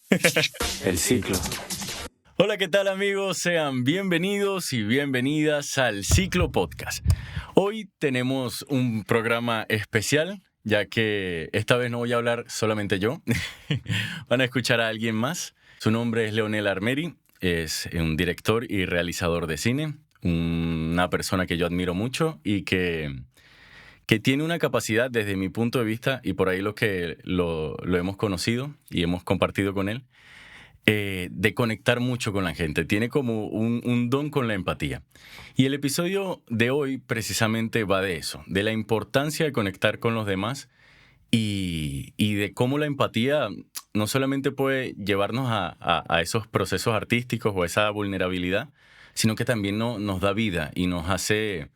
El ciclo. Hola, ¿qué tal amigos? Sean bienvenidos y bienvenidas al Ciclo Podcast. Hoy tenemos un programa especial, ya que esta vez no voy a hablar solamente yo. Van a escuchar a alguien más. Su nombre es Leonel Armeri, es un director y realizador de cine, una persona que yo admiro mucho y que tiene una capacidad desde mi punto de vista, y por ahí los que lo hemos conocido y hemos compartido con él, de conectar mucho con la gente. Tiene como un don con la empatía. Y el episodio de hoy precisamente va de eso, de la importancia de conectar con los demás y de cómo la empatía no solamente puede llevarnos a esos procesos artísticos o esa vulnerabilidad, sino que también nos da vida y nos hace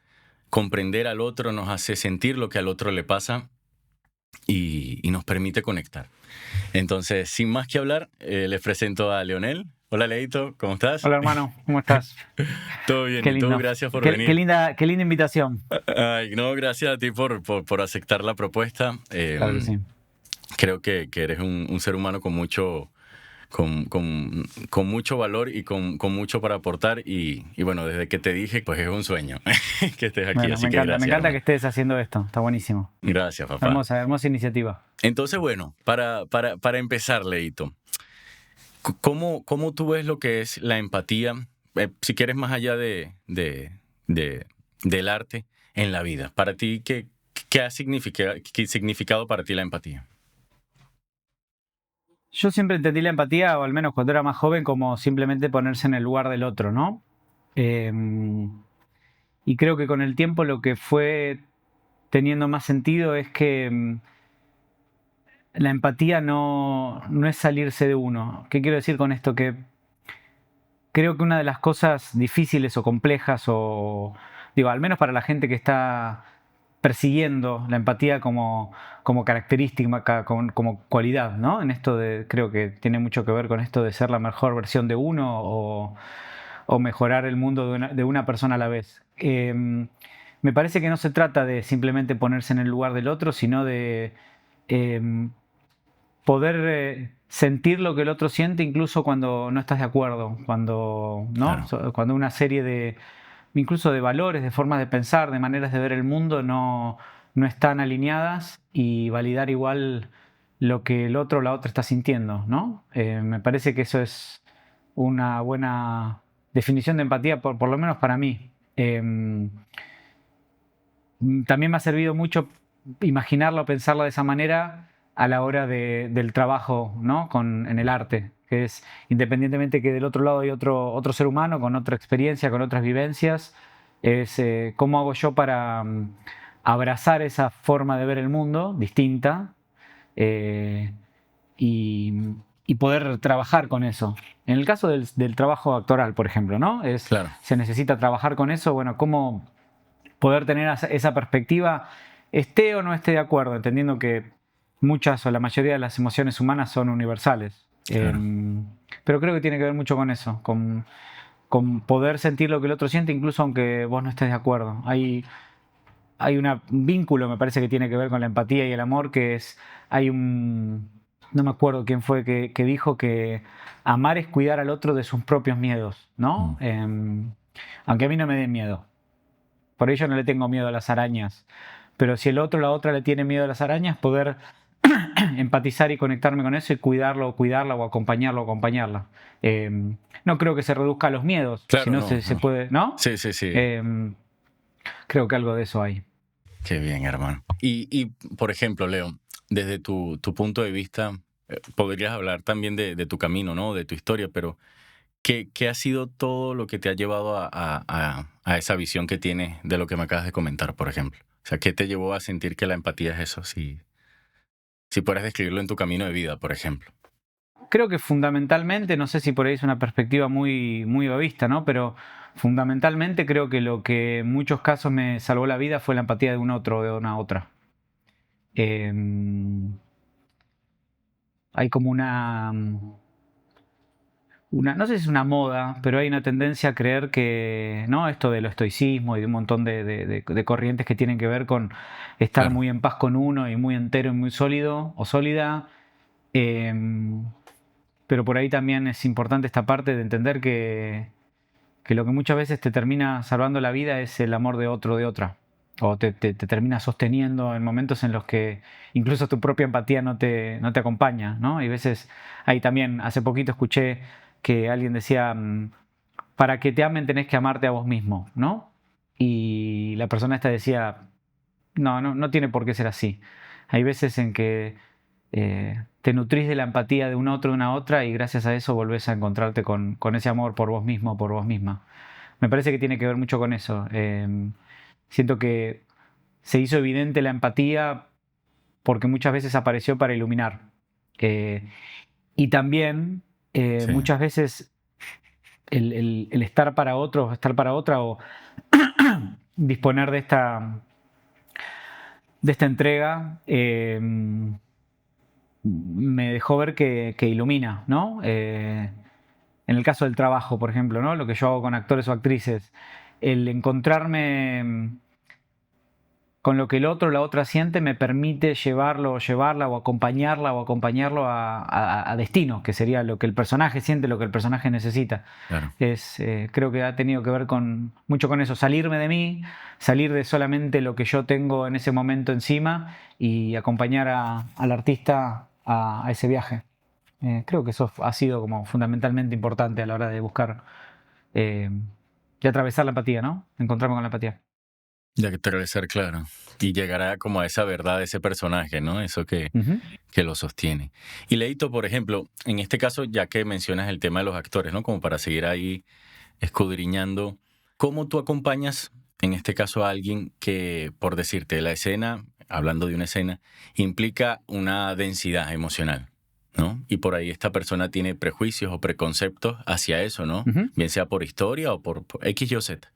comprender al otro, nos hace sentir lo que al otro le pasa y nos permite conectar. Entonces, sin más que hablar, les presento a Leonel. Hola, Leito, ¿cómo estás? Hola, hermano, ¿cómo estás? Todo bien, Qué y tú, lindo. gracias por Qué venir. linda invitación. Ay, no, gracias a ti por aceptar la propuesta. Claro que sí. Creo que eres un ser humano con mucho, con mucho valor y con mucho para aportar. Y bueno, desde que te dije, pues es un sueño que estés aquí. Bueno, Así me que encanta, gracias, me encanta hermano. que estés haciendo esto. Está buenísimo. Gracias, papá. Hermosa iniciativa. Entonces, bueno, para empezar, Leito, ¿cómo tú ves lo que es la empatía, si quieres más allá del arte en la vida? Para ti, ¿qué significado para ti la empatía? Yo siempre entendí la empatía, o al menos cuando era más joven, como simplemente ponerse en el lugar del otro, ¿no? Y creo que con el tiempo lo que fue teniendo más sentido es que la empatía no es salirse de uno. ¿Qué quiero decir con esto? Que creo que una de las cosas difíciles o complejas, o digo, al menos para la gente que está persiguiendo la empatía como característica, como cualidad, ¿no? En esto creo que tiene mucho que ver con esto de ser la mejor versión de uno o mejorar el mundo de una persona a la vez. Me parece que no se trata de simplemente ponerse en el lugar del otro, sino de poder sentir lo que el otro siente incluso cuando no estás de acuerdo, cuando, ¿no? Claro. Cuando una serie de, incluso de valores, de formas de pensar, de maneras de ver el mundo no están alineadas, y validar igual lo que el otro o la otra está sintiendo, ¿no? Me parece que eso es una buena definición de empatía, por lo menos para mí. También me ha servido mucho imaginarlo, pensarlo de esa manera a la hora del trabajo, ¿no? En el arte, que es, independientemente que del otro lado hay otro ser humano con otra experiencia, con otras vivencias, es cómo hago yo para abrazar esa forma de ver el mundo distinta, eh, y poder trabajar con eso. En el caso del trabajo actoral, por ejemplo, ¿no? Claro. Se necesita trabajar con eso. Bueno, cómo poder tener esa perspectiva, esté o no esté de acuerdo, entendiendo que muchas o la mayoría de las emociones humanas son universales. Claro. Pero creo que tiene que ver mucho con eso, con poder sentir lo que el otro siente, incluso aunque vos no estés de acuerdo. Hay un vínculo, me parece, que tiene que ver con la empatía y el amor, que es, no me acuerdo quién fue que dijo que amar es cuidar al otro de sus propios miedos, ¿no? Aunque a mí no me den miedo. Por ello no le tengo miedo a las arañas. Pero si el otro o la otra le tiene miedo a las arañas, poder empatizar y conectarme con eso y cuidarlo o cuidarla, o acompañarlo o acompañarla. No creo que se reduzca a los miedos, Claro, sino no. se puede, ¿no? Sí. Creo que algo de eso hay. Qué bien, hermano. Y por ejemplo, Leo, desde tu punto de vista, podrías hablar también de tu camino, ¿no? De tu historia, pero ¿qué ha sido todo lo que te ha llevado a esa visión que tienes de lo que me acabas de comentar, por ejemplo? O sea, ¿qué te llevó a sentir que la empatía es eso? Si puedes describirlo en tu camino de vida, por ejemplo. Creo que fundamentalmente, no sé si por ahí es una perspectiva muy egoísta, ¿no? Pero fundamentalmente creo que lo que en muchos casos me salvó la vida fue la empatía de un otro o de una otra. Hay como no sé si es una moda, pero hay una tendencia a creer que, ¿no? Esto del estoicismo y de un montón de corrientes que tienen que ver con estar Claro. muy en paz con uno y muy entero y muy sólido o sólida. pero por ahí también es importante esta parte de entender que lo que muchas veces te termina salvando la vida es el amor de otro, de otra. O te termina sosteniendo en momentos en los que incluso tu propia empatía no te acompaña, ¿no? Y a veces, ahí también, hace poquito escuché que alguien decía, para que te amen tenés que amarte a vos mismo, ¿no? Y la persona esta decía, no tiene por qué ser así. Hay veces en que te nutrís de la empatía de un otro, de una otra, y gracias a eso volvés a encontrarte con ese amor por vos mismo, por vos misma. Me parece que tiene que ver mucho con eso. Siento que se hizo evidente la empatía porque muchas veces apareció para iluminar. Y también Sí, muchas veces el estar para otro, estar para otra o disponer de esta entrega me dejó ver que ilumina, ¿no? En el caso del trabajo, por ejemplo, ¿no? Lo que yo hago con actores o actrices, el encontrarme con lo que el otro o la otra siente me permite llevarlo o llevarla o acompañarlo a destino, que sería lo que el personaje siente, lo que el personaje necesita. claro. Creo que ha tenido que ver mucho con eso, salirme de mí, salir de solamente lo que yo tengo en ese momento encima y acompañar al artista a ese viaje. Creo que eso ha sido como fundamentalmente importante a la hora de buscar y atravesar la empatía, ¿no? Encontrarme con la empatía. Ya que te debe ser claro. Y llegará como a esa verdad de ese personaje, ¿no? Eso Ujú. que lo sostiene. Y Leito, por ejemplo, en este caso, ya que mencionas el tema de los actores, ¿no? Como para seguir ahí escudriñando, ¿cómo tú acompañas, en este caso, a alguien que, por decirte, la escena, hablando de una escena, implica una densidad emocional, ¿no? Y por ahí esta persona tiene prejuicios o preconceptos hacia eso, ¿no? Ujú. Bien sea por historia o por X, Y o Z.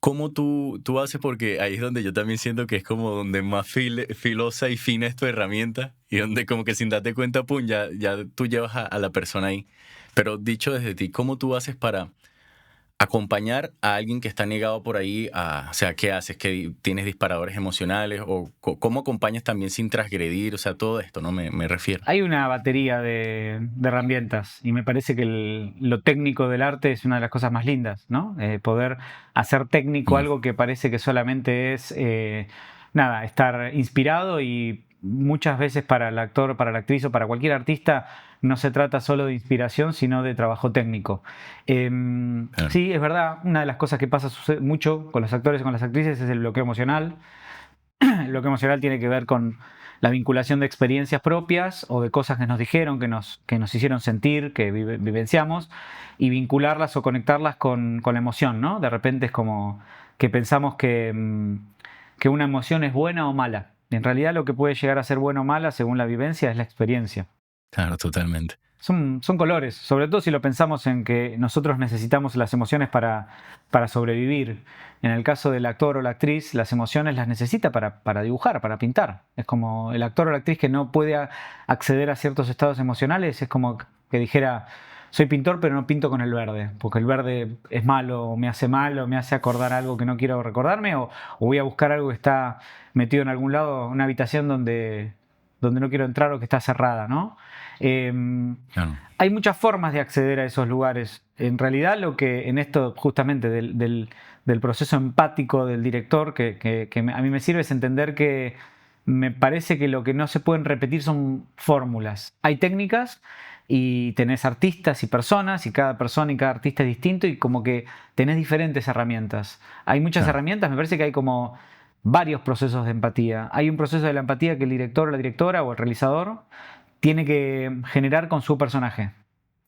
¿Cómo tú haces? Porque ahí es donde yo también siento que es como donde más filosa y fina es tu herramienta y donde como que sin darte cuenta, pum, ya tú llevas a la persona ahí. Pero dicho desde ti, ¿cómo tú haces para acompañar a alguien que está negado por ahí o sea, qué haces? ¿Que tienes disparadores emocionales? ¿O cómo acompañas también sin transgredir? O sea, todo esto, ¿no? Me refiero. Hay una batería de herramientas y me parece que lo técnico del arte es una de las cosas más lindas, ¿no? Poder hacer técnico Mm, algo que parece que solamente es, estar inspirado y muchas veces para el actor, para la actriz o para cualquier artista no se trata solo de inspiración, sino de trabajo técnico. claro, Sí, es verdad, una de las cosas que pasa mucho con los actores y con las actrices es el bloqueo emocional. El bloqueo emocional tiene que ver con la vinculación de experiencias propias o de cosas que nos dijeron, que nos hicieron sentir, que vivenciamos, y vincularlas o conectarlas con la emoción, ¿no? De repente es como que pensamos que una emoción es buena o mala. En realidad lo que puede llegar a ser buena o mala según la vivencia es la experiencia. claro, totalmente. Son colores, sobre todo si lo pensamos en que nosotros necesitamos las emociones para sobrevivir. En el caso del actor o la actriz, las emociones las necesita para dibujar, para pintar. Es como el actor o la actriz que no puede acceder a ciertos estados emocionales, es como que dijera, soy pintor pero no pinto con el verde, porque el verde es malo, o me hace mal, o me hace acordar algo que no quiero recordarme, o voy a buscar algo que está metido en algún lado, una habitación donde no quiero entrar o que está cerrada, ¿no? Claro, Hay muchas formas de acceder a esos lugares. En realidad, lo que en esto justamente del proceso empático del director, que a mí me sirve es entender que me parece que lo que no se pueden repetir son fórmulas. Hay técnicas y tenés artistas y personas y cada persona y cada artista es distinto y como que tenés diferentes herramientas. Hay muchas claro, herramientas, me parece que hay como varios procesos de empatía. Hay un proceso de la empatía que el director o la directora o el realizador tiene que generar con su personaje.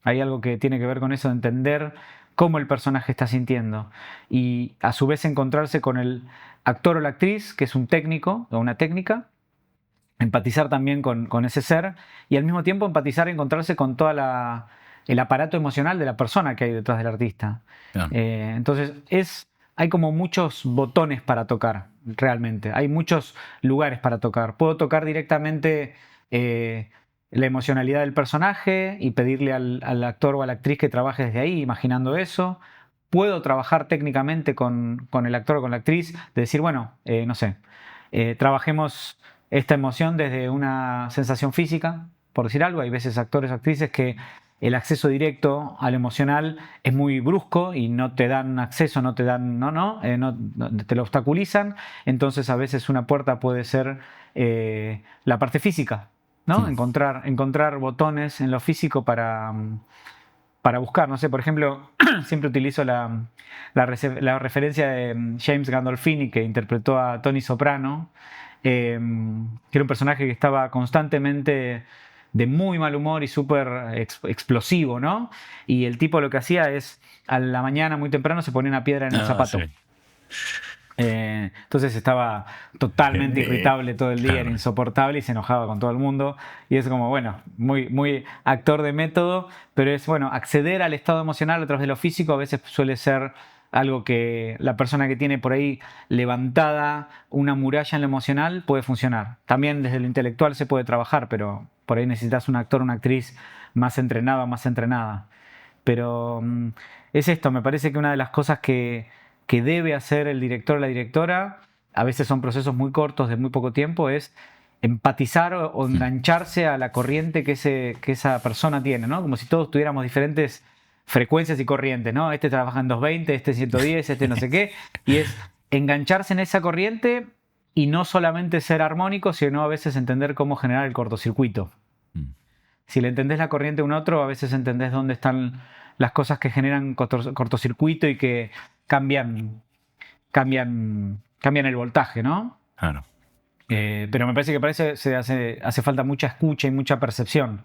Hay algo que tiene que ver con eso de entender cómo el personaje está sintiendo y a su vez encontrarse con el actor o la actriz, que es un técnico o una técnica, empatizar también con ese ser y al mismo tiempo empatizar y encontrarse con todo el aparato emocional de la persona que hay detrás del artista. claro. Entonces hay como muchos botones para tocar, realmente. Hay muchos lugares para tocar. Puedo tocar directamente la emocionalidad del personaje y pedirle al actor o a la actriz que trabaje desde ahí, imaginando eso. Puedo trabajar técnicamente con el actor o con la actriz, de decir, bueno, no sé, trabajemos esta emoción desde una sensación física. por decir algo. Hay veces actores o actrices que el acceso directo al emocional es muy brusco y no te dan acceso, no te dan, no, te lo obstaculizan. Entonces a veces una puerta puede ser la parte física, ¿no? Encontrar botones en lo físico para buscar. No sé, por ejemplo, siempre utilizo la referencia de James Gandolfini, que interpretó a Tony Soprano, que era un personaje que estaba constantemente de muy mal humor y súper explosivo, ¿no? Y el tipo lo que hacía es, a la mañana muy temprano se ponía una piedra en el zapato. Sí. Entonces estaba totalmente irritable todo el día, Claro. era insoportable y se enojaba con todo el mundo. Y es como, bueno, muy actor de método, pero es, bueno, acceder al estado emocional a través de lo físico a veces suele ser algo que la persona que tiene por ahí levantada una muralla en lo emocional puede funcionar. También desde lo intelectual se puede trabajar, pero por ahí necesitas un actor, una actriz más entrenada. Pero es esto, me parece que una de las cosas que debe hacer el director o la directora, a veces son procesos muy cortos, de muy poco tiempo, es empatizar o engancharse a la corriente que esa persona tiene, ¿no? Como si todos tuviéramos diferentes frecuencias y corrientes, ¿no? Este trabaja en 220, este 110, este no sé qué, y es engancharse en esa corriente y no solamente ser armónico, sino a veces entender cómo generar el cortocircuito. Si le entendés la corriente a un otro, a veces entendés dónde están las cosas que generan cortocircuito y que cambian el voltaje, ¿no? Claro. Pero me parece que para eso hace falta mucha escucha y mucha percepción.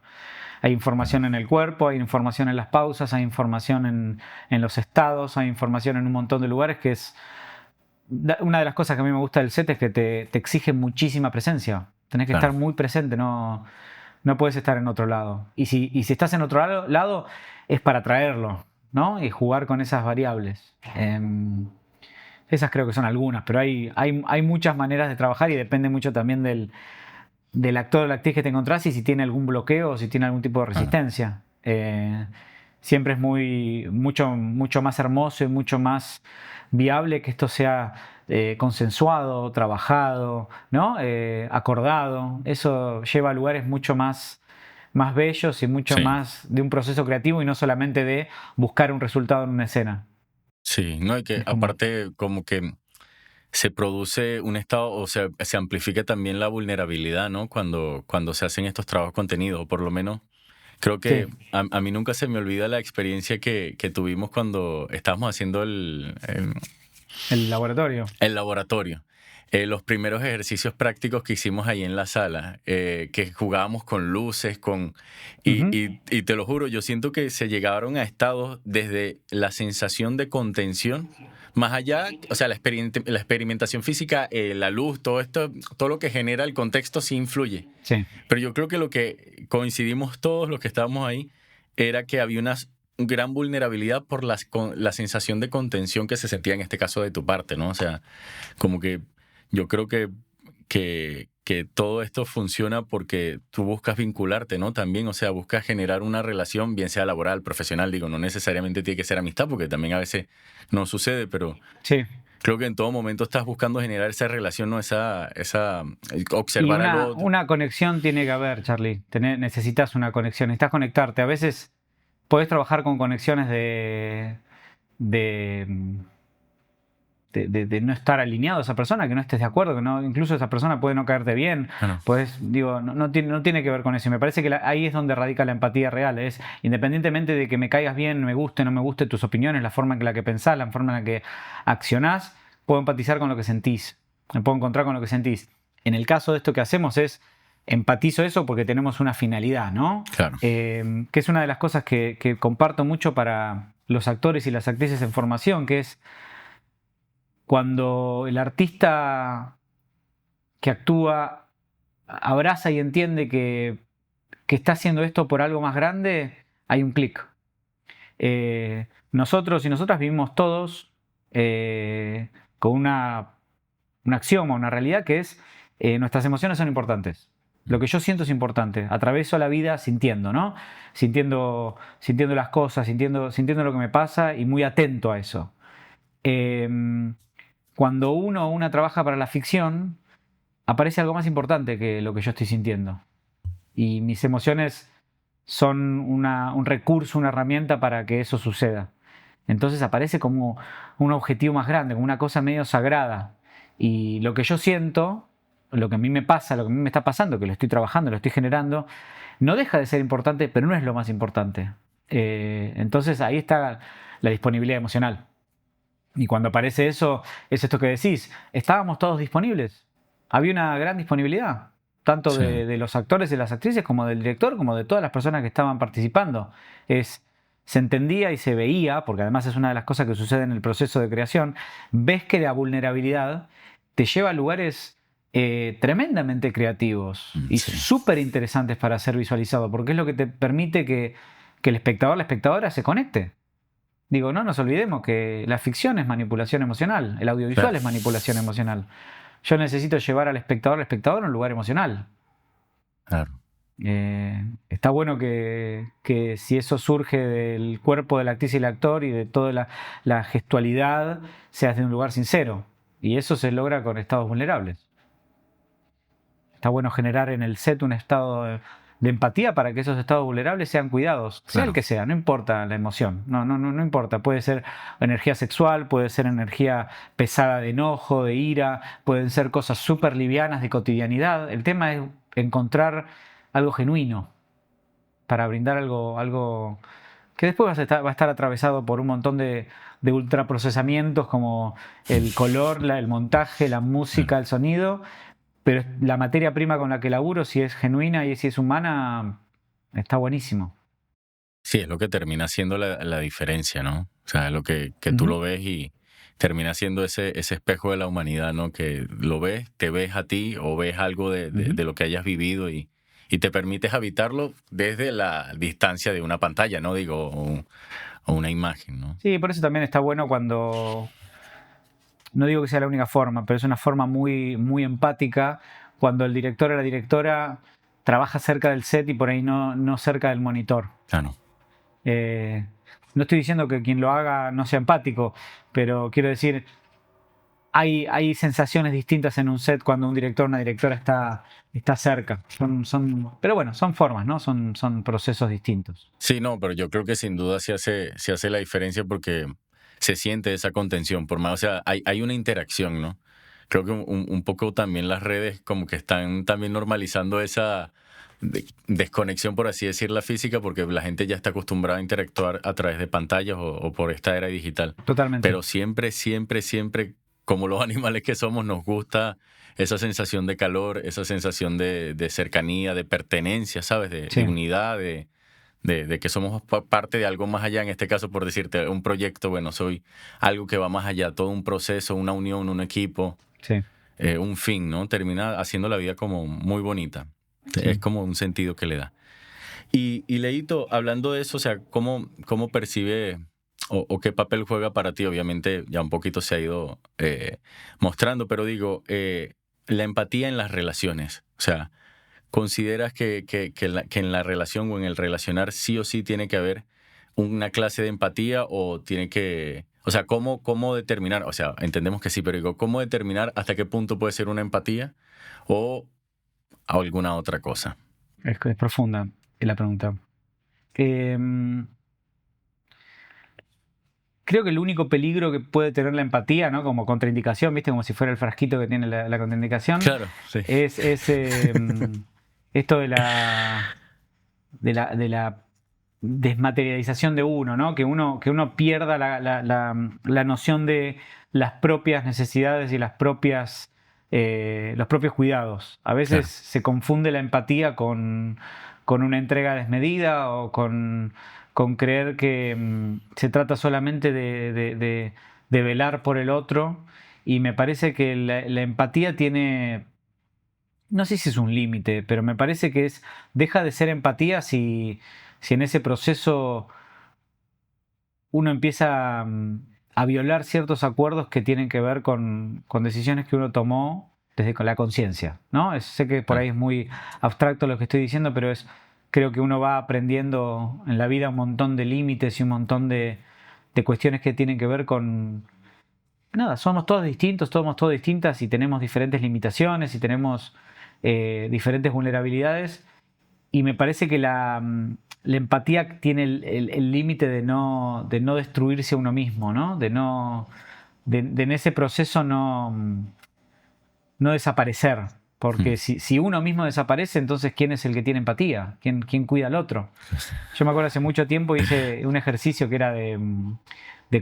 Hay información en el cuerpo, hay información en las pausas, hay información en los estados, hay información en un montón de lugares que es... Una de las cosas que a mí me gusta del set es que te exige muchísima presencia. Tenés que estar muy presente, no puedes estar en otro lado. Y si estás en otro lado, es para traerlo, ¿no? Y jugar con esas variables. Esas creo que son algunas, pero hay muchas maneras de trabajar y depende mucho también del actor o la actriz que te encontrás y si tiene algún bloqueo o si tiene algún tipo de resistencia. Siempre es mucho más hermoso y mucho más viable que esto sea consensuado, trabajado, ¿no? Acordado. Eso lleva a lugares mucho más bellos y mucho más de un proceso creativo y no solamente de buscar un resultado en una escena. Sí, no, y que aparte como que se produce un estado, o sea, se amplifica también la vulnerabilidad, ¿no? Cuando se hacen estos trabajos contenidos, o por lo menos creo que Sí. a mí nunca se me olvida la experiencia que tuvimos cuando estábamos haciendo El laboratorio. el laboratorio. Los primeros ejercicios prácticos que hicimos ahí en la sala, que jugábamos con luces, y te lo juro, yo siento que se llegaron a estados desde la sensación de contención, más allá, o sea, la experimentación física, la luz, todo esto, todo lo que genera el contexto sí influye. Sí. Pero yo creo que lo que coincidimos todos los que estábamos ahí era que había una gran vulnerabilidad por la sensación de contención que se sentía en este caso de tu parte, ¿no? O sea, como que yo creo que todo esto funciona porque tú buscas vincularte, ¿no? También, o sea, buscas generar una relación, bien sea laboral, profesional, digo, no necesariamente tiene que ser amistad, porque también a veces no sucede, pero Sí. creo que en todo momento estás buscando generar esa relación, ¿no? Observar Y al otro. una conexión tiene que haber, Charlie. Necesitas una conexión, necesitas conectarte. A veces podés trabajar con conexiones de no estar alineado a esa persona, que no estés de acuerdo, que no, incluso esa persona puede no caerte bien. Bueno, No tiene que ver con eso. Y me parece que ahí es donde radica la empatía real. Es independientemente de que me caigas bien, me guste, no me guste tus opiniones, la forma en la que pensás, la forma en la que accionás, puedo empatizar con lo que sentís. Me puedo encontrar con lo que sentís. En el caso de esto que hacemos es empatizo eso porque tenemos una finalidad, ¿no? claro. Que es una de las cosas que comparto mucho para los actores y las actrices en formación, que es cuando el artista que actúa abraza y entiende que está haciendo esto por algo más grande, hay un clic. Nosotros y nosotras vivimos todos con un axioma, una realidad que es nuestras emociones son importantes. Lo que yo siento es importante. Atraveso la vida sintiendo, ¿no? Sintiendo las cosas, sintiendo lo que me pasa y muy atento a eso. Cuando uno o una trabaja para la ficción, aparece algo más importante que lo que yo estoy sintiendo. y mis emociones son un recurso, una herramienta para que eso suceda. Entonces aparece como un objetivo más grande, como una cosa medio sagrada. Y lo que yo siento, lo que a mí me pasa, lo que a mí me está pasando, que lo estoy trabajando, lo estoy generando, no deja de ser importante, pero no es lo más importante. Entonces ahí está la disponibilidad emocional. Y cuando aparece eso, es esto que decís, estábamos todos disponibles. Había una gran disponibilidad, tanto Sí. de los actores y las actrices, como del director, como de todas las personas que estaban participando. Se entendía y se veía, porque además es una de las cosas que sucede en el proceso de creación, ves que la vulnerabilidad te lleva a lugares tremendamente creativos y Sí. súper interesantes para ser visualizado, porque es lo que te permite que el espectador, la espectadora se conecte. Digo, no nos olvidemos que la ficción es manipulación emocional, el audiovisual Claro. es manipulación emocional. Yo necesito llevar al espectador a un lugar emocional. Claro. Está bueno que si eso surge del cuerpo de la actriz y el actor y de toda la gestualidad, sea desde un lugar sincero. Y eso se logra con estados vulnerables. Está bueno generar en el set un estado de empatía para que esos estados vulnerables sean cuidados, sea el Claro. que sea, no importa la emoción, no importa, puede ser energía sexual, puede ser energía pesada de enojo, de ira, pueden ser cosas súper livianas de cotidianidad. El tema es encontrar algo genuino para brindar algo que después va a estar atravesado por un montón de ultraprocesamientos como el color, el montaje, la música, el sonido, pero la materia prima con la que laburo, si es genuina y si es humana, está buenísimo. Sí, es lo que termina siendo la diferencia, ¿no? O sea, lo que tú Ujú. lo ves y termina siendo ese espejo de la humanidad, ¿no? Que lo ves, te ves a ti o ves algo Ujú. de lo que hayas vivido y te permites habitarlo desde la distancia de una pantalla, ¿no? Digo, o una imagen, ¿no? Sí, por eso también está bueno cuando, no digo que sea la única forma, pero es una forma muy, muy empática cuando el director o la directora trabaja cerca del set y por ahí no cerca del monitor. Claro. Eh, no estoy diciendo que quien lo haga no sea empático, pero quiero decir, hay sensaciones distintas en un set cuando un director o una directora está cerca. Pero bueno, son formas, ¿no? Son procesos distintos. Sí, no, pero yo creo que sin duda se hace la diferencia porque se siente esa contención, por más, o sea, hay una interacción, ¿no? Creo que un poco también las redes como que están también normalizando esa desconexión, por así decir, la física, porque la gente ya está acostumbrada a interactuar a través de pantallas o por esta era digital. Totalmente. Pero siempre, siempre, siempre, como los animales que somos, nos gusta esa sensación de calor, esa sensación de cercanía, de pertenencia, ¿sabes? De Sí, unidad, de que somos parte de algo más allá, en este caso, por decirte, un proyecto, bueno, soy algo que va más allá, todo un proceso, una unión, un equipo, sí, un fin, ¿no? Termina haciendo la vida como muy bonita. Es sí. como un sentido que le da. Y Leito, hablando de eso, o sea, ¿cómo percibe o qué papel juega para ti? Obviamente ya un poquito se ha ido mostrando, pero digo, la empatía en las relaciones, o sea, ¿consideras que en la relación o en el relacionar sí o sí tiene que haber una clase de empatía o tiene que... O sea, ¿cómo determinar? O sea, entendemos que sí, pero digo, ¿cómo determinar hasta qué punto puede ser una empatía o alguna otra cosa? Es profunda la pregunta. Eh, Creo que el único peligro que puede tener la empatía, ¿no? Como contraindicación, ¿viste? Como si fuera el frasquito que tiene la contraindicación, Claro, sí. es esto de la desmaterialización de uno, ¿no? Que uno pierda la noción de las propias necesidades y los propios cuidados. A veces Claro, se confunde la empatía con una entrega desmedida o con creer que se trata solamente de velar por el otro. Y me parece que la empatía tiene, no sé si es un límite, pero me parece que deja de ser empatía si en ese proceso uno empieza a violar ciertos acuerdos que tienen que ver con decisiones que uno tomó desde con la conciencia, ¿no? Sé que por claro. ahí es muy abstracto lo que estoy diciendo, pero creo que uno va aprendiendo en la vida un montón de límites y un montón de cuestiones que tienen que ver con... Nada, somos todos distintos, somos todas distintas y tenemos diferentes limitaciones y tenemos diferentes vulnerabilidades Y me parece que la empatía tiene el límite de no destruirse a uno mismo, ¿no? De en ese proceso no desaparecer. Porque si uno mismo desaparece, entonces ¿quién es el que tiene empatía? ¿Quién cuida al otro? Yo me acuerdo hace mucho tiempo hice un ejercicio que era de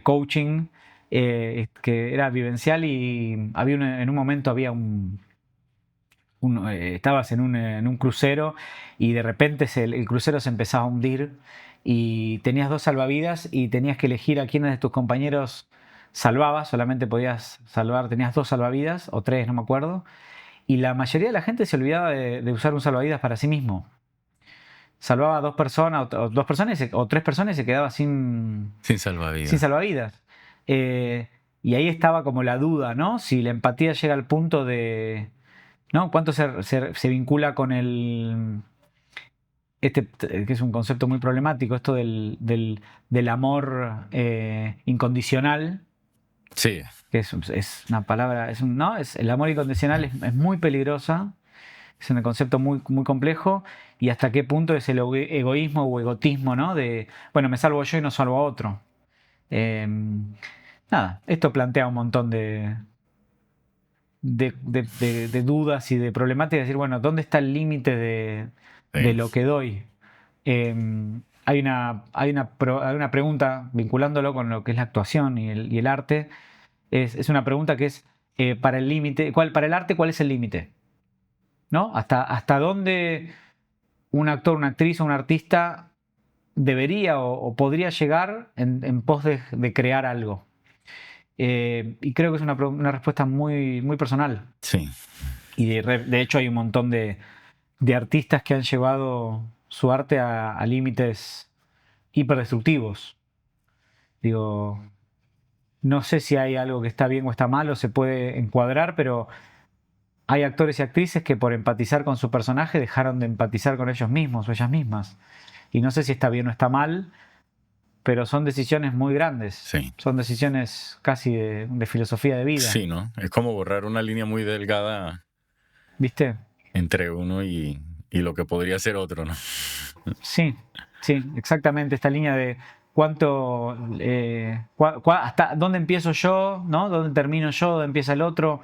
coaching, que era vivencial, y en un momento había estabas en un crucero y de repente el crucero se empezaba a hundir y tenías 2 salvavidas y tenías que elegir a quiénes de tus compañeros salvabas. Solamente podías salvar, tenías 2 salvavidas o 3, no me acuerdo, y la mayoría de la gente se olvidaba de usar un salvavidas para sí mismo. Salvaba a 2 personas o 2 personas o 3 personas y se quedaba sin salvavidas. salvavidas. Y ahí estaba como la duda, ¿no? Si la empatía llega al punto de, ¿no? ¿Cuánto se vincula con que es un concepto muy problemático, esto del amor incondicional? Sí. Que es una palabra, ¿no? El amor incondicional es muy peligrosa, es un concepto muy, muy complejo, y hasta qué punto es el egoísmo o egotismo, ¿no? De, bueno, me salvo yo y no salvo a otro. Nada, esto plantea un montón de dudas y de problemáticas, decir, bueno, ¿dónde está el límite de lo que doy? Hay una pregunta vinculándolo con lo que es la actuación y el arte. Es una pregunta que es, para el límite, para el arte, ¿cuál es el límite? ¿No? ¿Hasta dónde un actor, una actriz o un artista debería o podría llegar en pos de crear algo? Y creo que es una respuesta muy, muy personal. Sí. Y de hecho hay un montón de artistas que han llevado su arte a límites hiperdestructivos. Digo, no sé si hay algo que está bien o está mal o se puede encuadrar, pero hay actores y actrices que por empatizar con su personaje dejaron de empatizar con ellos mismos o ellas mismas. Y no sé si está bien o está mal, pero son decisiones muy grandes. Sí. Son decisiones casi de filosofía de vida. Sí, ¿no? Es como borrar una línea muy delgada, ¿viste? Entre uno y lo que podría ser otro, ¿no? Sí, exactamente. Esta línea de cuánto, hasta dónde empiezo yo, ¿no? Dónde termino yo, dónde empieza el otro.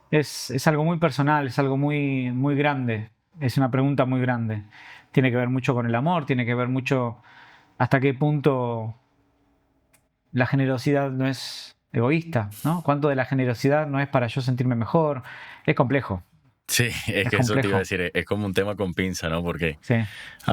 Es algo muy personal, es algo muy, muy grande. Es una pregunta muy grande. Tiene que ver mucho con el amor, tiene que ver mucho hasta qué punto la generosidad no es egoísta, ¿no? Cuánto de la generosidad no es para yo sentirme mejor. Es complejo. Sí, es que complejo. Eso te iba a decir, es como un tema con pinza, ¿no? Porque sí.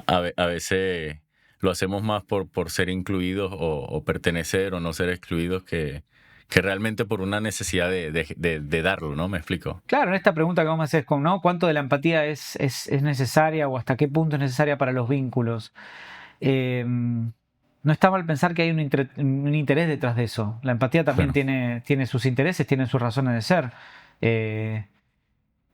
a veces lo hacemos más por ser incluidos o pertenecer o no ser excluidos que realmente por una necesidad de darlo, ¿no? ¿Me explico? Claro, en esta pregunta que vamos a hacer es, ¿no? ¿Cuánto de la empatía es necesaria o hasta qué punto es necesaria para los vínculos? No está mal pensar que hay un interés detrás de eso. La empatía también tiene sus intereses, tiene sus razones de ser.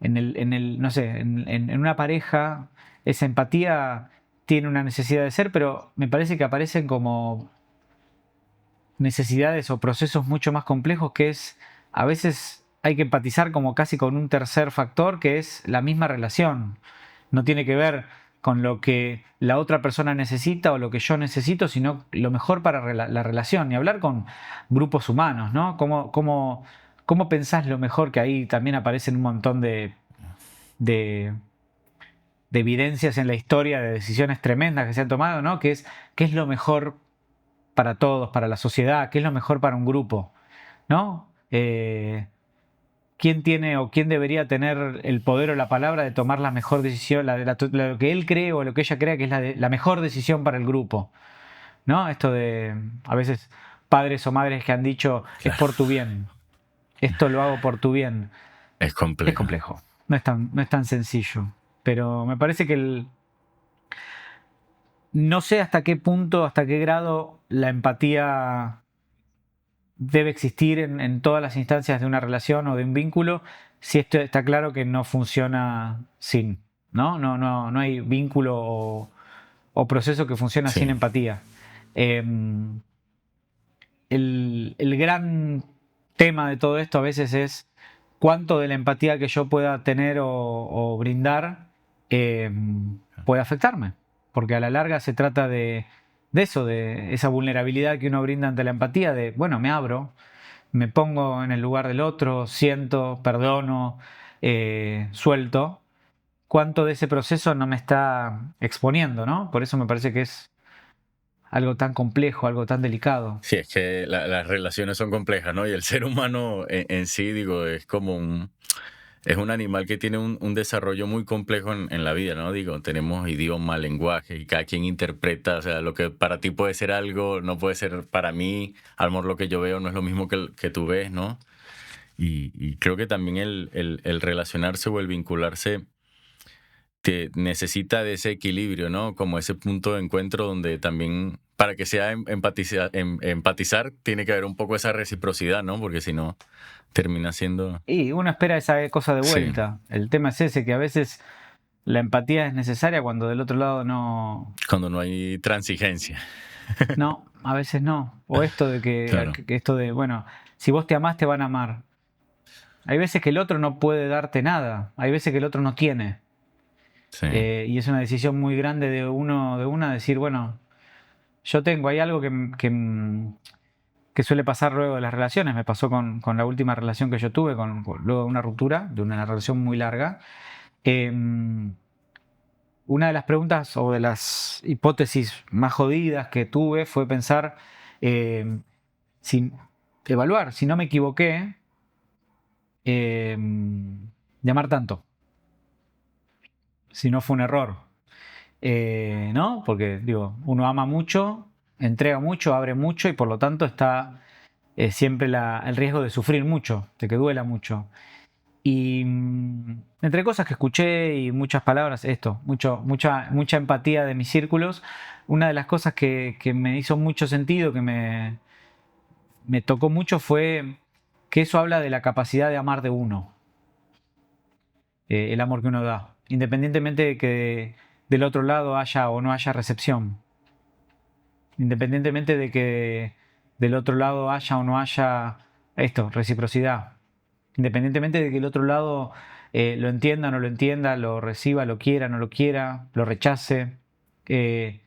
No sé, en una pareja, esa empatía tiene una necesidad de ser, pero me parece que aparecen como necesidades o procesos mucho más complejos, que es, a veces hay que empatizar como casi con un tercer factor, que es la misma relación. No tiene que ver con lo que la otra persona necesita o lo que yo necesito, sino lo mejor para la relación. Y hablar con grupos humanos, ¿no? ¿Cómo pensás lo mejor? Que ahí también aparecen un montón de evidencias en la historia de decisiones tremendas que se han tomado, ¿no? ¿Qué es lo mejor para todos, para la sociedad? ¿Qué es lo mejor para un grupo? ¿No? ¿Quién tiene o quién debería tener el poder o la palabra de tomar la mejor decisión, lo que él cree o lo que ella crea que es la mejor decisión para el grupo? ¿No? Esto de, a veces, padres o madres que han dicho, claro, es por tu bien. Esto lo hago por tu bien. Es complejo. Es complejo. No es tan sencillo. Pero me parece que no sé hasta qué punto, hasta qué grado la empatía debe existir en todas las instancias de una relación o de un vínculo, si esto está claro que no funciona sin, ¿no? No hay vínculo o proceso que funciona sin empatía. El gran tema de todo esto a veces es cuánto de la empatía que yo pueda tener o brindar puede afectarme. Porque a la larga se trata de eso, de esa vulnerabilidad que uno brinda ante la empatía, de, bueno, me abro, me pongo en el lugar del otro, siento, perdono, suelto. ¿Cuánto de ese proceso no me está exponiendo, ¿no? Por eso me parece que es algo tan complejo, algo tan delicado. Sí, es que las relaciones son complejas, ¿no? Y el ser humano en sí, digo, es como es un animal que tiene un desarrollo muy complejo en la vida, ¿no? Digo, tenemos idioma, lenguaje, y cada quien interpreta, o sea, lo que para ti puede ser algo, no puede ser para mí, a lo mejor lo que yo veo no es lo mismo que tú ves, ¿no? Y creo que también el relacionarse o el vincularse que necesita de ese equilibrio, ¿no? Como ese punto de encuentro donde también, para que sea empatizar, tiene que haber un poco esa reciprocidad, ¿no? Porque si no, termina siendo... Y uno espera esa cosa de Sí, vuelta. El tema es ese, que a veces la empatía es necesaria cuando del otro lado no, cuando no hay transigencia. no, a veces no. O esto de Claro, esto de, bueno, si vos te amás, te van a amar. Hay veces que el otro no puede darte nada. Hay veces que el otro no tiene. sí, Y es una decisión muy grande de una decir, bueno, yo tengo, hay algo que suele pasar luego de las relaciones. Me pasó con la última relación que yo tuve, luego de una ruptura, de una relación muy larga. Eh, una de las preguntas o de las hipótesis más jodidas que tuve fue pensar, eh, sin evaluar, si no me equivoqué, eh, de amar tanto, si no fue un error. ¿No? Porque, digo, uno ama mucho, entrega mucho, abre mucho y por lo tanto está siempre el riesgo de sufrir mucho, de que duela mucho. Y entre cosas que escuché y muchas palabras, mucha empatía de mis círculos, una de las cosas que me hizo mucho sentido, que me tocó mucho, fue que eso habla de la capacidad de amar de uno, el amor que uno da, independientemente de que del otro lado haya o no haya recepción, independientemente de que del otro lado haya o no haya reciprocidad, independientemente de que el otro lado lo entienda o no lo entienda, lo reciba, lo quiera, no lo quiera, lo rechace. El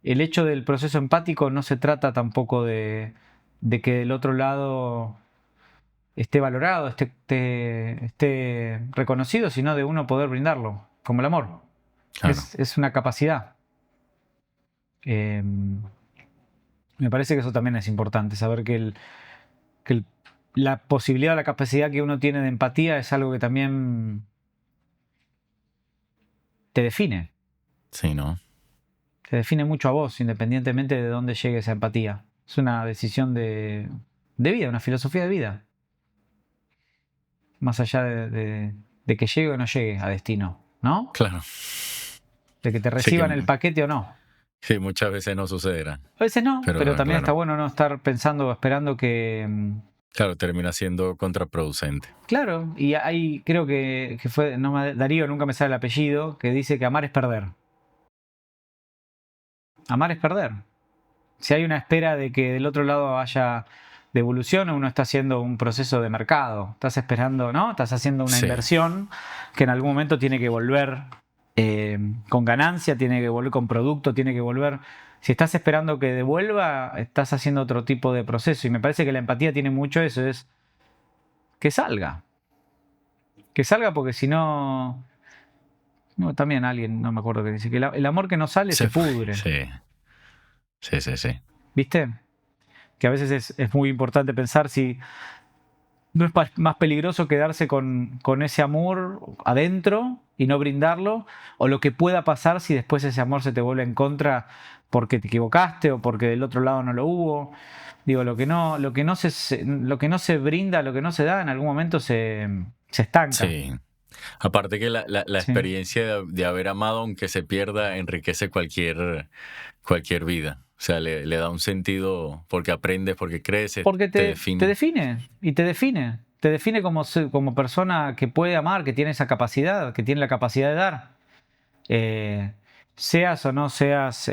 hecho del proceso empático no se trata tampoco de que del otro lado esté valorado, esté reconocido, sino de uno poder brindarlo, como el amor. claro. Es una capacidad. Eh, Me parece que eso también es importante, saber que la posibilidad o la capacidad que uno tiene de empatía es algo que también te define. Sí, ¿no? Te define mucho a vos, independientemente de dónde llegue esa empatía. Es una decisión de vida, una filosofía de vida. Más allá de que llegue o no llegue a destino, ¿no? Claro. De que te Sí, reciban el paquete o no. sí, muchas veces no sucederá. A veces no, pero también está Claro, bueno no estar pensando o esperando que... claro, termina siendo contraproducente. Claro, y hay, creo que fue, Darío, nunca me sale el apellido, que dice que amar es perder. Amar es perder. Si hay una espera de que del otro lado haya devolución, uno está haciendo un proceso de mercado. Estás esperando, ¿no? Estás haciendo una Sí, inversión que en algún momento tiene que volver con ganancia, tiene que volver con producto, tiene que volver. Si estás esperando que devuelva, estás haciendo otro tipo de proceso. Y me parece que la empatía tiene mucho eso, es que salga. Que salga porque si no... No, también alguien, no me acuerdo qué dice, que el amor que no sale se pudre. sí, sí, sí, sí. ¿Viste? Que a veces es muy importante pensar si no es más peligroso quedarse con ese amor adentro y no brindarlo, o lo que pueda pasar si después ese amor se te vuelve en contra porque te equivocaste o porque del otro lado no lo hubo. Digo, lo que no se brinda, lo que no se da, en algún momento se estanca. Sí. Aparte que la Sí. experiencia de haber amado, aunque se pierda, enriquece cualquier vida. O sea, le da un sentido porque aprendes, porque creces, Porque te te define. define y te define. Te define como persona que puede amar, que tiene esa capacidad, que tiene la capacidad de dar. Eh, Seas o no seas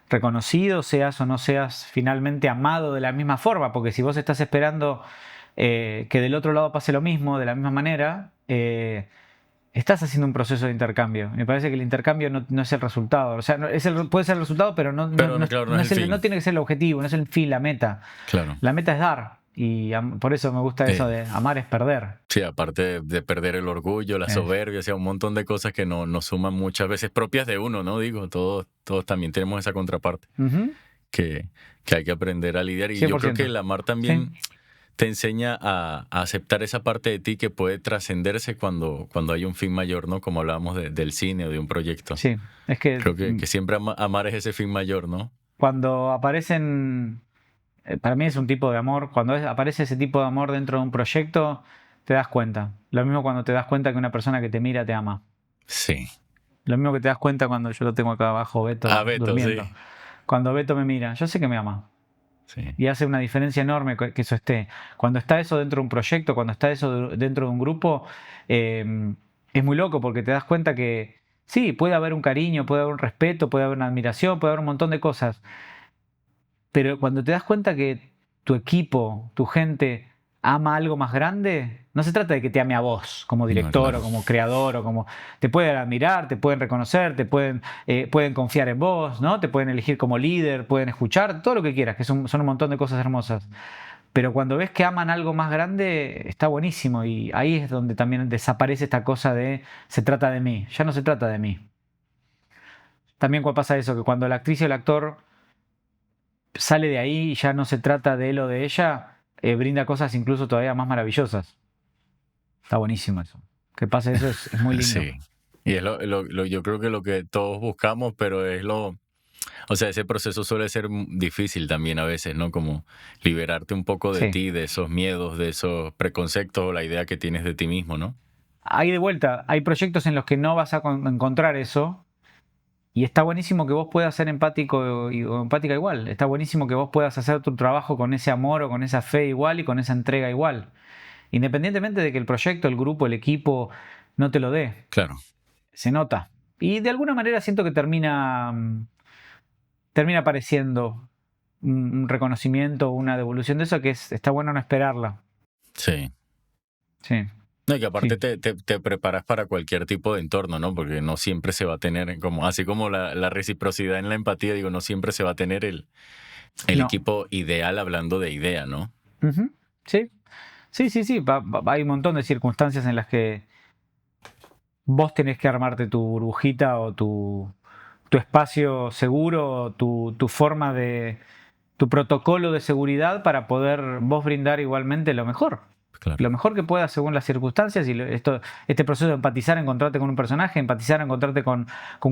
reconocido, seas o no seas finalmente amado de la misma forma, porque si vos estás esperando que del otro lado pase lo mismo, de la misma manera, estás haciendo un proceso de intercambio. Me parece que el intercambio no es el resultado. O sea, puede ser el resultado, pero Claro, no es el fin. no tiene que ser el objetivo, no es el fin, la meta. Claro. La meta es dar. Y por eso me gusta eso de amar es perder. Sí, aparte de perder el orgullo, la soberbia, o sea, un montón de cosas que nos suman muchas veces propias de uno, ¿no? Digo, todos también tenemos esa contraparte que hay que aprender a lidiar. Y 100%. yo creo que el amar también te enseña a aceptar esa parte de ti que puede trascenderse cuando hay un fin mayor, ¿no? Como hablábamos del cine o de un proyecto. Sí, es que... Creo que siempre amar es ese fin mayor, ¿no? Cuando aparecen... Para mí es un tipo de amor. Cuando aparece ese tipo de amor dentro de un proyecto, te das cuenta. Lo mismo cuando te das cuenta que una persona que te mira te ama. Sí. Lo mismo que te das cuenta cuando yo lo tengo acá abajo, Beto, durmiendo. Sí. Cuando Beto me mira, yo sé que me ama. Sí. Y hace una diferencia enorme que eso esté. Cuando está eso dentro de un proyecto, cuando está eso dentro de un grupo, es muy loco porque te das cuenta que sí, puede haber un cariño, puede haber un respeto, puede haber una admiración, puede haber un montón de cosas. Pero cuando te das cuenta que tu equipo, tu gente, ama algo más grande, no se trata de que te ame a vos como director claro. o como creador o como... Te pueden admirar, te pueden reconocer, pueden confiar en vos, ¿no? Te pueden elegir como líder, pueden escuchar, todo lo que quieras, que son un montón de cosas hermosas. Pero cuando ves que aman algo más grande, está buenísimo. Y ahí es donde también desaparece esta cosa de se trata de mí. Ya no se trata de mí. También pasa eso, que cuando la actriz y el actor sale de ahí y ya no se trata de él o de ella, brinda cosas incluso todavía más maravillosas. Está buenísimo eso. Que pase eso es muy lindo. Sí. Y es yo creo que lo que todos buscamos, pero o sea, ese proceso suele ser difícil también a veces, ¿no? Como liberarte un poco de ti, de esos miedos, de esos preconceptos o la idea que tienes de ti mismo, ¿no? Ahí de vuelta, hay proyectos en los que no vas a encontrar eso. Y está buenísimo que vos puedas ser empático o empática igual. Está buenísimo que vos puedas hacer tu trabajo con ese amor o con esa fe igual y con esa entrega igual. Independientemente de que el proyecto, el grupo, el equipo no te lo dé. Claro. Se nota. Y de alguna manera siento que termina apareciendo un reconocimiento, una devolución de eso que está bueno no esperarla. Sí. Sí. No, y que aparte te preparas para cualquier tipo de entorno, ¿no? Porque no siempre se va a tener, así como la reciprocidad en la empatía, digo, no siempre se va a tener el equipo ideal hablando de idea, ¿no? Sí. Sí. Hay un montón de circunstancias en las que vos tenés que armarte tu burbujita o tu espacio seguro, tu forma tu protocolo de seguridad para poder vos brindar igualmente lo mejor. Claro. Lo mejor que puedas según las circunstancias y este proceso de empatizar, encontrarte con un personaje, empatizar, encontrarte con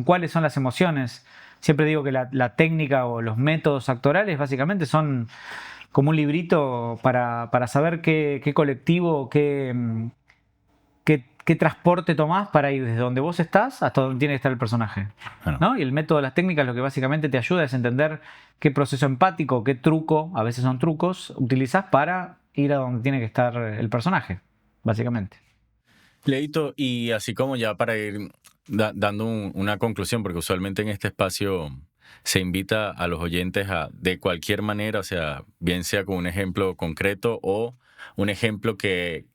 cuáles son las emociones. Siempre digo que la técnica o los métodos actorales básicamente son como un librito para saber qué colectivo, qué transporte tomás para ir desde donde vos estás hasta donde tiene que estar el personaje. Claro. ¿No? Y el método de las técnicas lo que básicamente te ayuda es entender qué proceso empático, qué truco, a veces son trucos, utilizás para ir a donde tiene que estar el personaje, básicamente. Leito, y así como ya para ir dando una conclusión, porque usualmente en este espacio se invita a los oyentes de cualquier manera, o sea, bien sea con un ejemplo concreto o un ejemplo que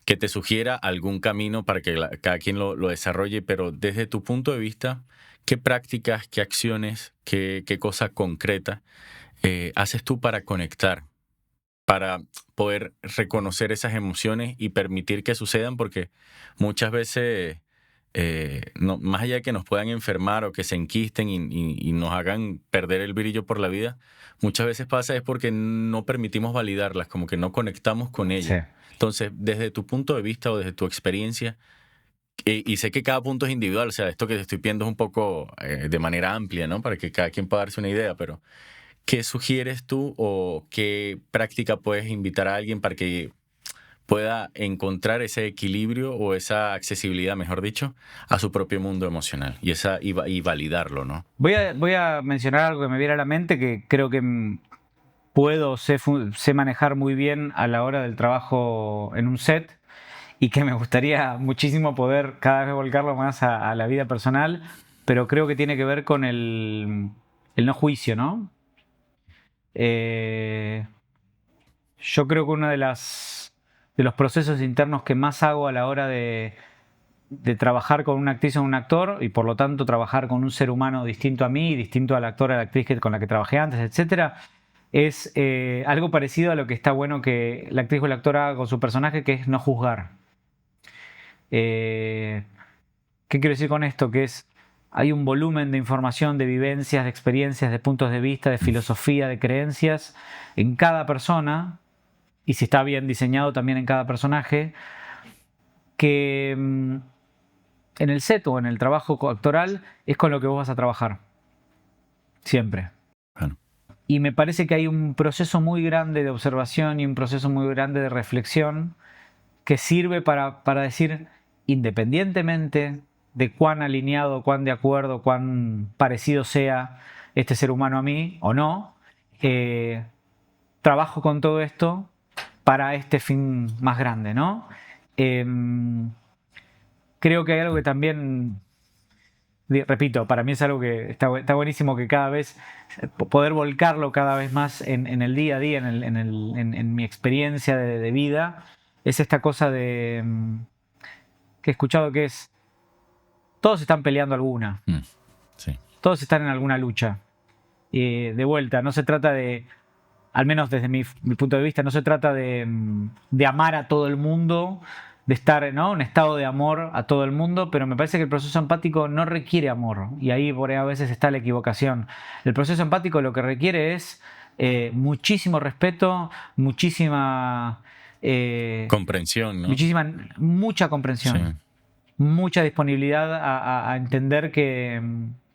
te sugiera algún camino para que cada quien lo desarrolle, pero desde tu punto de vista, ¿qué prácticas, qué acciones, qué cosa concreta haces tú para conectar, para poder reconocer esas emociones y permitir que sucedan? Porque muchas veces, más allá de que nos puedan enfermar o que se enquisten y nos hagan perder el brillo por la vida, muchas veces pasa es porque no permitimos validarlas, como que no conectamos con ellas. Sí. Entonces, desde tu punto de vista o desde tu experiencia, y sé que cada punto es individual, o sea, esto que te estoy pidiendo es un poco de manera amplia, ¿no? Para que cada quien pueda darse una idea, pero ¿qué sugieres tú o qué práctica puedes invitar a alguien para que pueda encontrar ese equilibrio o esa accesibilidad, mejor dicho, a su propio mundo emocional y validarlo, ¿no? Voy a mencionar algo que me viene a la mente que creo que sé manejar muy bien a la hora del trabajo en un set y que me gustaría muchísimo poder cada vez volcarlo más a la vida personal, pero creo que tiene que ver con el no juicio, ¿no? Yo creo que uno de los procesos internos que más hago a la hora de de trabajar con una actriz o un actor y por lo tanto trabajar con un ser humano distinto a mí, distinto al actor o a la actriz con la que trabajé antes, etcétera, es algo parecido a lo que está bueno que la actriz o el actor haga con su personaje, que es no juzgar. ¿Qué quiero decir con esto? Que hay un volumen de información, de vivencias, de experiencias, de puntos de vista, de filosofía, de creencias en cada persona, y si está bien diseñado también en cada personaje, que en el set o en el trabajo actoral es con lo que vos vas a trabajar. Siempre. Bueno. Y me parece que hay un proceso muy grande de observación y un proceso muy grande de reflexión que sirve para decir, independientemente de cuán alineado, cuán de acuerdo, cuán parecido sea este ser humano a mí o no, trabajo con todo esto para este fin más grande, ¿no? Creo que hay algo que también, repito, para mí es algo que está buenísimo que cada vez, poder volcarlo cada vez más en el día a día, en mi experiencia de vida, es esta cosa de que he escuchado que es, todos están peleando alguna, Sí. todos están en alguna lucha. De vuelta, no se trata de, al menos desde mi punto de vista, no se trata de amar a todo el mundo, de estar, ¿no?, en estado de amor a todo el mundo, pero me parece que el proceso empático no requiere amor, y ahí por ahí a veces está la equivocación. El proceso empático lo que requiere es muchísimo respeto, muchísima comprensión, ¿no? Mucha comprensión, Sí. mucha disponibilidad a entender que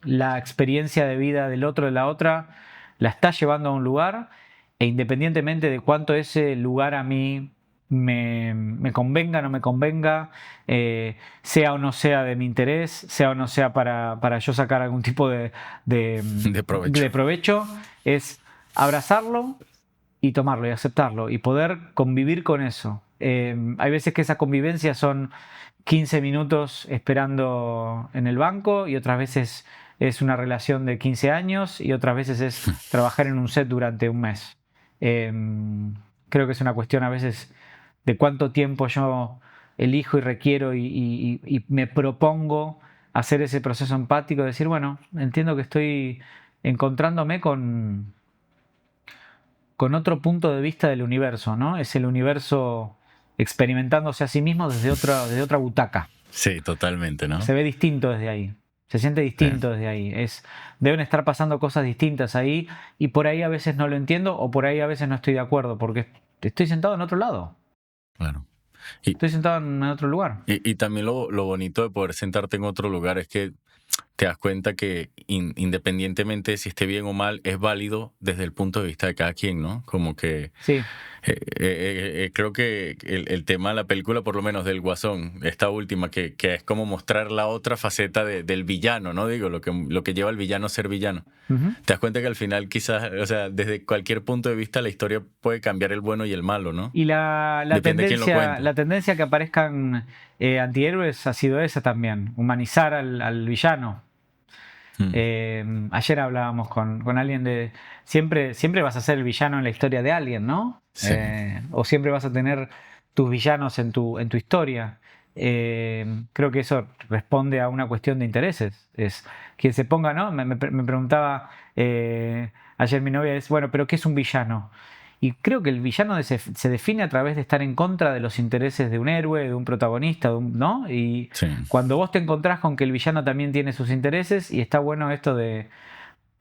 la experiencia de vida del otro, de la otra, la está llevando a un lugar, e independientemente de cuánto ese lugar a mí me convenga, no me convenga, sea o no sea de mi interés, sea o no sea para yo sacar algún tipo de provecho, es abrazarlo y tomarlo y aceptarlo y poder convivir con eso. Hay veces que esa convivencia son 15 minutos esperando en el banco, y otras veces es una relación de 15 años, y otras veces es trabajar en un set durante un mes. Creo que es una cuestión a veces de cuánto tiempo yo elijo y requiero y me propongo hacer ese proceso empático, de decir, bueno, entiendo que estoy encontrándome con otro punto de vista del universo, ¿no? Es el universo experimentándose a sí mismo desde otra butaca. Sí, totalmente, ¿no? Se ve distinto desde ahí. Se siente distinto desde ahí. Deben estar pasando cosas distintas ahí, y por ahí a veces no lo entiendo, o por ahí a veces no estoy de acuerdo, porque estoy sentado en otro lado. Claro. Estoy sentado en otro lugar. Y también lo bonito de poder sentarte en otro lugar es que te das cuenta que independientemente de si esté bien o mal, es válido desde el punto de vista de cada quien, ¿no? Como que Sí. creo que el tema de la película, por lo menos del Guasón, esta última, que es como mostrar la otra faceta del villano, ¿no? Digo, lo que lleva al villano a ser villano. Uh-huh. Te das cuenta que al final quizás, o sea, desde cualquier punto de vista la historia puede cambiar el bueno y el malo, ¿no? Y la Depende de quién lo cuente. la tendencia que aparezcan antihéroes ha sido esa también, humanizar al villano. Ayer hablábamos con alguien de siempre vas a ser el villano en la historia de alguien, ¿no? Sí. O siempre vas a tener tus villanos en tu historia. Creo que eso responde a una cuestión de intereses. Es quien se ponga, ¿no? Me preguntaba ayer mi novia, bueno, pero ¿qué es un villano? Y creo que el villano se define a través de estar en contra de los intereses de un héroe, de un protagonista, ¿no? Y Sí. cuando vos te encontrás con que el villano también tiene sus intereses, y está bueno esto de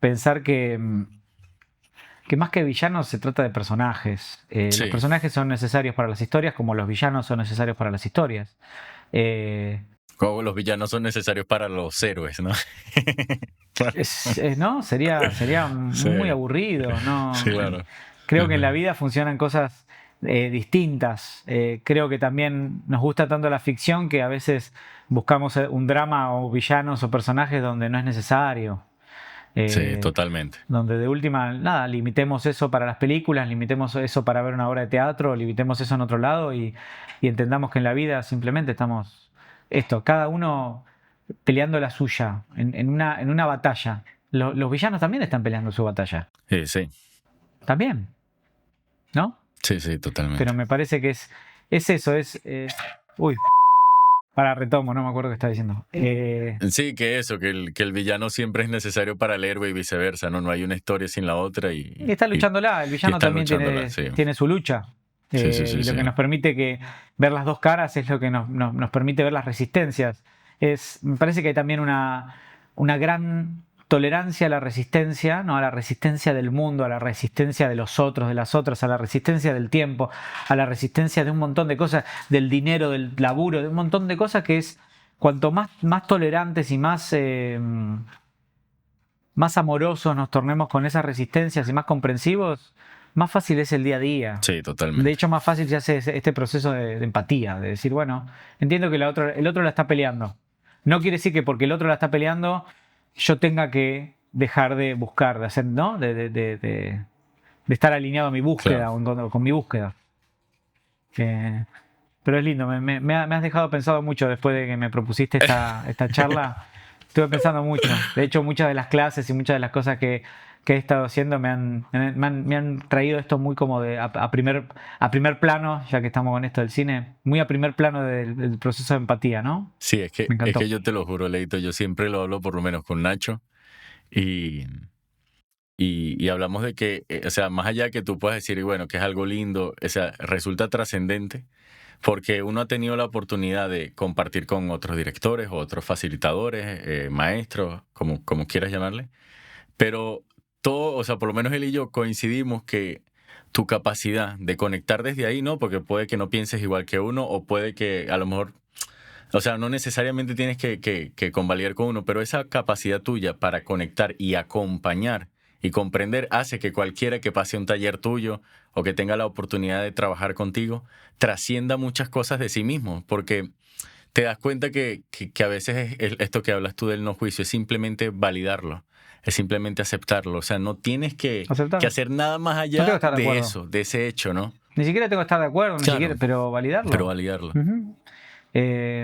pensar que más que villanos se trata de personajes. Sí. Los personajes son necesarios para las historias, como los villanos son necesarios para las historias. Como los villanos son necesarios para los héroes, ¿no? ¿No? Sería Sí. muy aburrido, ¿no? Sí, claro. Creo que en la vida funcionan cosas distintas. Creo que también nos gusta tanto la ficción que a veces buscamos un drama o villanos o personajes donde no es necesario. Sí, totalmente. Donde de última, nada, limitemos eso para las películas, limitemos eso para ver una obra de teatro, limitemos eso en otro lado, y entendamos que en la vida simplemente estamos cada uno peleando la suya en una batalla. Los villanos también están peleando su batalla. Sí. También. ¿No? Sí, totalmente. Pero me parece que es eso, uy, Para retomo, no me acuerdo qué estaba diciendo. Sí, que eso, que el villano siempre es necesario para el héroe y viceversa, ¿no? No hay una historia sin la otra Y está y luchándola, el villano están también luchándola, sí. tiene su lucha. Sí, sí, Y sí, lo sí. que nos permite ver las dos caras es lo que nos permite ver las resistencias. Me parece que hay también una gran tolerancia a la resistencia, ¿no? A la resistencia del mundo, a la resistencia de los otros, de las otras, a la resistencia del tiempo, a la resistencia de un montón de cosas, del dinero, del laburo, de un montón de cosas que es cuanto más tolerantes y más amorosos nos tornemos con esas resistencias y más comprensivos, más fácil es el día a día. Sí, De totalmente. hecho, más fácil se hace este proceso de empatía, de decir, bueno, entiendo que el otro la está peleando. No quiere decir que porque el otro la está peleando, yo tenga que dejar de buscar, de hacer, ¿no? De estar alineado a mi búsqueda Claro. o con mi búsqueda. Pero es lindo, me has dejado pensado mucho después de que me propusiste esta charla. Estuve pensando mucho. De hecho, muchas de las clases y muchas de las cosas que he estado haciendo me han traído esto muy como a primer plano, ya que estamos con esto del cine, muy a primer plano del proceso de empatía, ¿no? Sí, Me es encantó. que yo te lo juro, Leito, yo siempre lo hablo por lo menos con Nacho y, y hablamos de que, o sea, más allá que tú puedas decir, y bueno, que es algo lindo, o sea, resulta trascendente porque uno ha tenido la oportunidad de compartir con otros directores, otros facilitadores, maestros, como quieras llamarle, pero todo, o sea, por lo menos él y yo coincidimos que tu capacidad de conectar desde ahí, ¿no? Porque puede que no pienses igual que uno o puede que a lo mejor, o sea, no necesariamente tienes que convalidar con uno, pero esa capacidad tuya para conectar y acompañar y comprender hace que cualquiera que pase un taller tuyo o que tenga la oportunidad de trabajar contigo trascienda muchas cosas de sí mismo, porque te das cuenta que a veces esto que hablas tú del no juicio es simplemente validarlo, es simplemente aceptarlo, o sea, no tienes que Aceptar. hacer nada más No tengo que allá estar de de acuerdo. eso, de ese hecho, ¿no? Ni siquiera tengo que estar de acuerdo, ni siquiera, Claro, pero pero validarlo. validarlo. Ujú.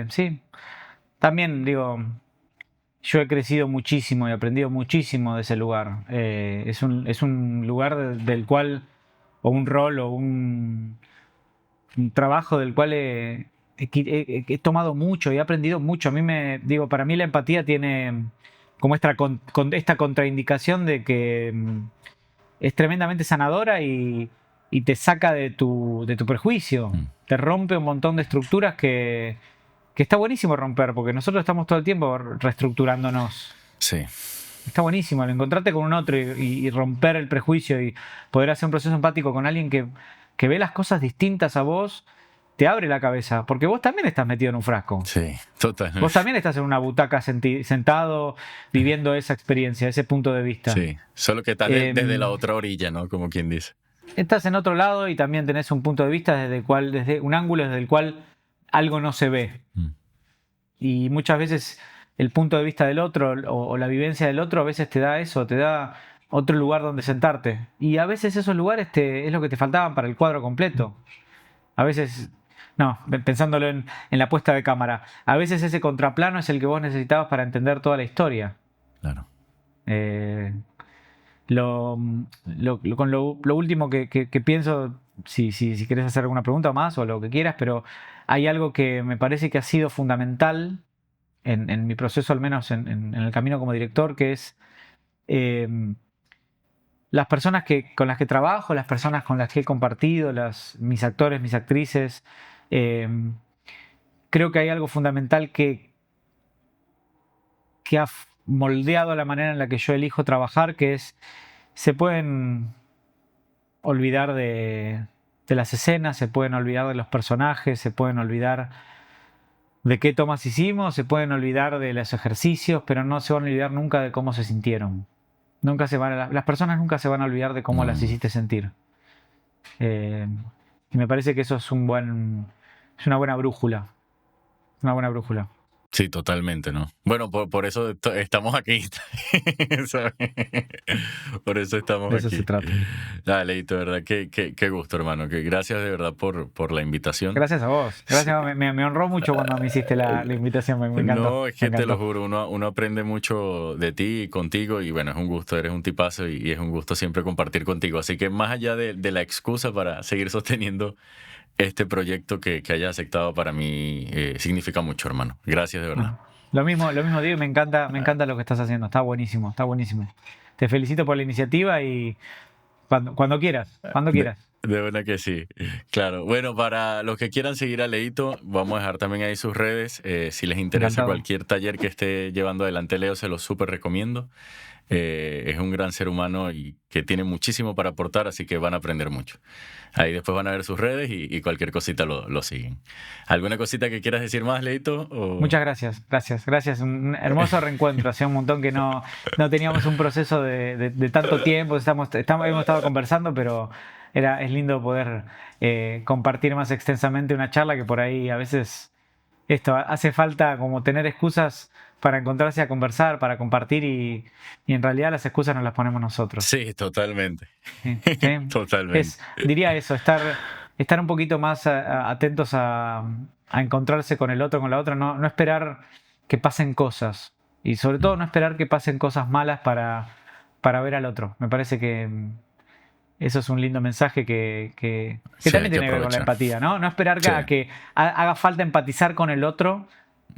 Sí. También digo, yo he crecido muchísimo y aprendido muchísimo de ese lugar. Es un lugar del cual, o un rol, o un trabajo del cual he tomado mucho y he aprendido mucho. Para mí la empatía tiene como esta contraindicación de que es tremendamente sanadora y te saca de tu prejuicio. Mm. Te rompe un montón de estructuras que está buenísimo romper, porque nosotros estamos todo el tiempo reestructurándonos. Sí. Está buenísimo el encontrarte con un otro y romper el prejuicio y poder hacer un proceso empático con alguien que ve las cosas distintas a vos, te abre la cabeza, porque vos también estás metido en un frasco. Sí, totalmente. Vos también estás en una butaca sentado viviendo esa experiencia, ese punto de vista. Sí, solo que estás desde la otra orilla, ¿no? Como quien dice. Estás en otro lado y también tenés un punto de vista desde un ángulo desde el cual algo no se ve. Mm. Y muchas veces el punto de vista del otro o la vivencia del otro a veces te da eso, te da otro lugar donde sentarte. Y a veces esos lugares es lo que te faltaban para el cuadro completo. A veces, no, pensándolo en la puesta de cámara, a veces ese contraplano es el que vos necesitabas para entender toda la historia. Claro. Con lo último que pienso, si querés hacer alguna pregunta más o lo que quieras, pero hay algo que me parece que ha sido fundamental en mi proceso, al menos en el camino como director, que es eh, las personas con las que trabajo, las personas con las que he compartido, mis actores, mis actrices. eh, Creo que hay algo fundamental que ha moldeado la manera en la que yo elijo trabajar, que es, se pueden olvidar de las escenas, se pueden olvidar de los personajes, se pueden olvidar de qué tomas hicimos, se pueden olvidar de los ejercicios, pero no se van a olvidar nunca de cómo se sintieron. Las personas nunca se van a olvidar de cómo las hiciste sentir. Y me parece que eso es es una buena brújula. Una buena brújula. Sí, totalmente, ¿no? Bueno, por eso estamos aquí. ¿Sabes? Por eso estamos De eso aquí. se trata. Dale, Leito, de verdad, qué gusto, hermano. Gracias de verdad por la invitación. Gracias a vos. Gracias, me honró mucho cuando me hiciste la invitación. Me encantó. No, es que Me te lo encantó. juro, uno aprende mucho de ti y contigo y bueno, es un gusto, eres un tipazo y es un gusto siempre compartir contigo. Así que más allá de la excusa para seguir sosteniendo este proyecto que hayas aceptado para mí significa mucho, hermano. Gracias, de verdad. Lo mismo digo, y me encanta lo que estás haciendo. Está buenísimo, está buenísimo. Te felicito por la iniciativa y cuando quieras. De verdad que sí, claro. Bueno, para los que quieran seguir a Leito, vamos a dejar también ahí sus redes. Si les interesa Encantado. cualquier taller que esté llevando adelante Leo, se lo súper recomiendo. Es un gran ser humano y que tiene muchísimo para aportar, así que van a aprender mucho. Ahí después van a ver sus redes y cualquier cosita lo siguen. ¿Alguna cosita que quieras decir más, Leito? Muchas gracias. Un hermoso reencuentro. Hacía un montón que no teníamos un proceso de tanto tiempo. Hemos estado conversando, pero es lindo poder compartir más extensamente una charla que por ahí a veces hace falta como tener excusas para encontrarse a conversar, para compartir y en realidad las excusas nos las ponemos nosotros. Sí, totalmente. ¿Sí? Totalmente. Diría eso, estar un poquito más atentos a encontrarse con el otro, con la otra, no esperar que pasen cosas y sobre todo no esperar que pasen cosas malas para ver al otro. Me parece que eso es un lindo mensaje que Sí, también hay que tiene que ver con la aprovechar. empatía, ¿no? No esperar Sí. que haga falta empatizar con el otro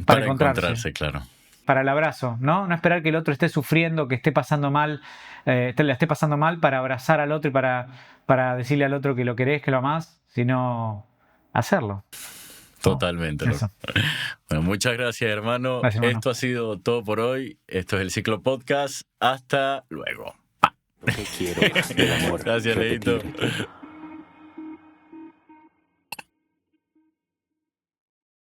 para encontrarse. Claro. Para el abrazo, ¿no? No esperar que el otro esté sufriendo, que esté pasando mal, la esté pasando mal para abrazar al otro y para decirle al otro que lo querés, que lo amás, sino hacerlo. Totalmente. Eso. Bueno, muchas gracias, hermano. Gracias, hermano. Esto ha sido todo por hoy. Esto es el Ciclo Podcast. Hasta luego. Lo que quiero, el amor Gracias, repetible. Leito.